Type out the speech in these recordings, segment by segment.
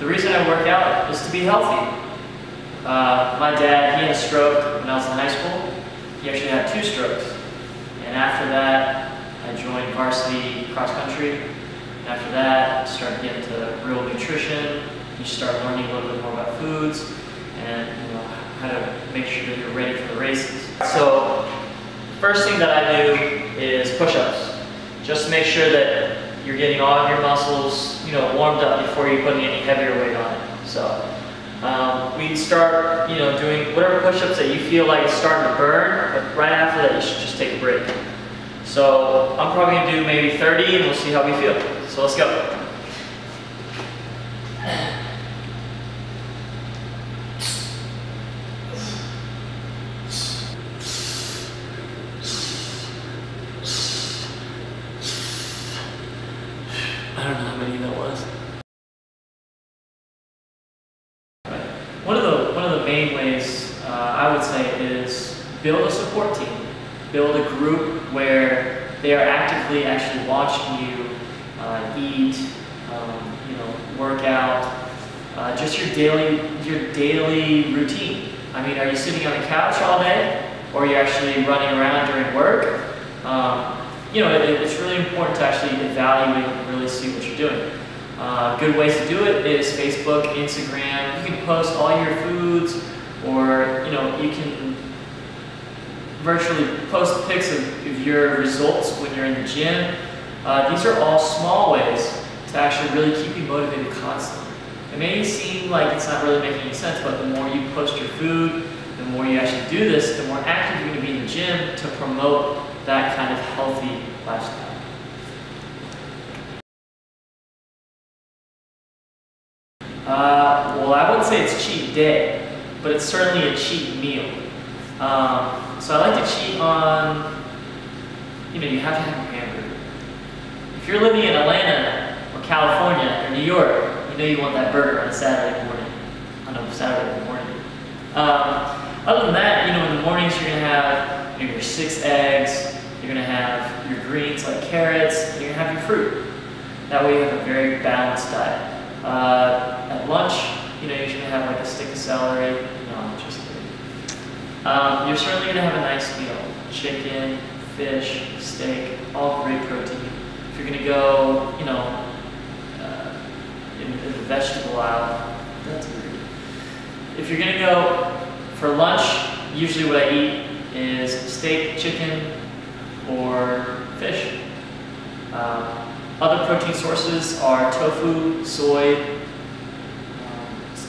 The reason I work out is to be healthy. My dad, he had a stroke when I was in high school. He actually had 2 strokes. And after that, I joined varsity cross country. And after that, I started getting into real nutrition. You start learning a little bit more about foods and how to make sure that you're ready for the races. So, first thing that I do is push-ups. Just to make sure that you're getting all of your muscles, warmed up before you're putting any heavier weight on it. So, we start, doing whatever push-ups that you feel like is starting to burn, but right after that, you should just take a break. So, I'm probably gonna do maybe 30, and we'll see how we feel. So let's go. I don't know how many that was. One of the main ways I would say is build a support team. Build a group where they are actively actually watching you eat, work out, just your daily routine. I mean, are you sitting on the couch all day, or are you actually running around during work? It's really important to actually evaluate and really see what you're doing. Good ways to do it is Facebook, Instagram. You can post all your foods, or you can virtually post pics of your results when you're in the gym. These are all small ways to actually really keep you motivated constantly. It may seem like it's not really making any sense, but the more you post your food, the more you actually do this, the more active you're going to be in the gym to promote that kind of healthy lifestyle. Well, I wouldn't say it's cheat day, but it's certainly a cheat meal. So I like to cheat on, you have to have a hamburger. If you're living in Atlanta or California or New York, you want that burger on a Saturday morning. Other than that, in the mornings you're going to have your 6 eggs, you're going to have your greens like carrots, and you're going to have your fruit. That way you have a very balanced diet. At lunch, you're going to have like a stick of celery. No, I'm just kidding. You're certainly going to have a nice meal. Chicken, fish, steak, all great protein. If you're going to go, in the vegetable aisle, that's weird. If you're going to go for lunch, usually what I eat is steak, chicken, or fish. Other protein sources are tofu, soy,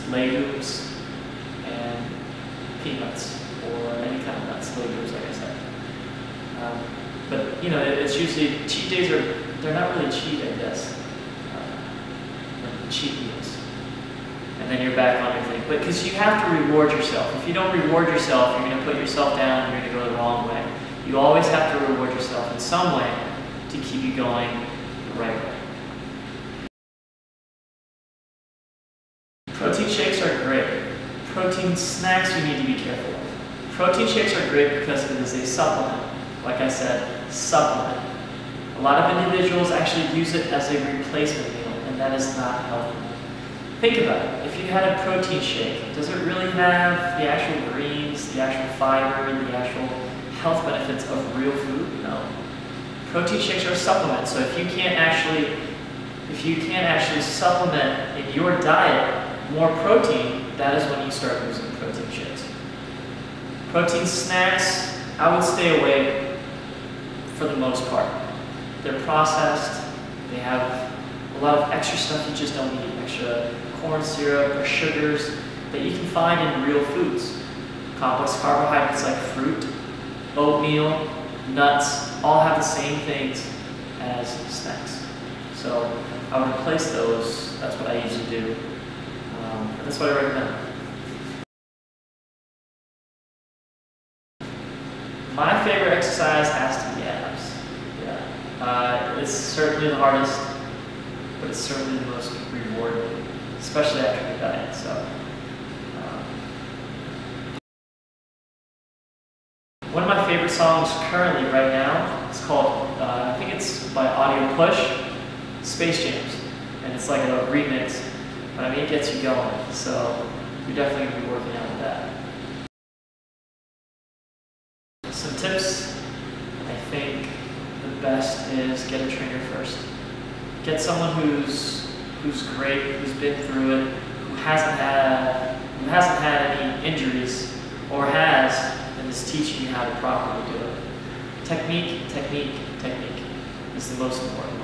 legumes, and peanuts, or any kind of nuts, legumes, like I said. But it's usually, cheat days they're not really cheat, I guess. Cheat meals. And then you're back on your thing. But because you have to reward yourself. If you don't reward yourself, you're going to put yourself down and you're going to go the wrong way. You always have to reward yourself in some way to keep you going the right way. Protein shakes are great. Protein snacks you need to be careful of. Protein shakes are great because it is a supplement. Like I said, supplement. A lot of individuals actually use it as a replacement meal, and that is not healthy. Think about it. If you had a protein shake, does it really have the actual greens, the actual fiber, the actual health benefits of real food? No. Protein shakes are supplements, so if you can't actually supplement in your diet more protein, that is when you start using protein shakes. Protein snacks, I would stay away for the most part. They're processed, they have a lot of extra stuff you just don't need, extra corn syrup or sugars that you can find in real foods. Complex carbohydrates like fruit, oatmeal, nuts, all have the same things as snacks. So I would replace those, that's what I usually do. That's what I recommend. My favorite exercise has to be abs. Yeah. It's certainly the hardest, but it's certainly the most rewarding, especially after the diet. So, one of my favorite songs currently right now is called, I think it's by Audio Push, Space Jams. And it's like a remix. but I mean, it gets you going. So you're definitely going to be working out with that. Some tips, I think the best is get a trainer first. Get someone who's great, who's been through it, who hasn't had any injuries, or has, and is teaching you how to properly do it. Technique is the most important.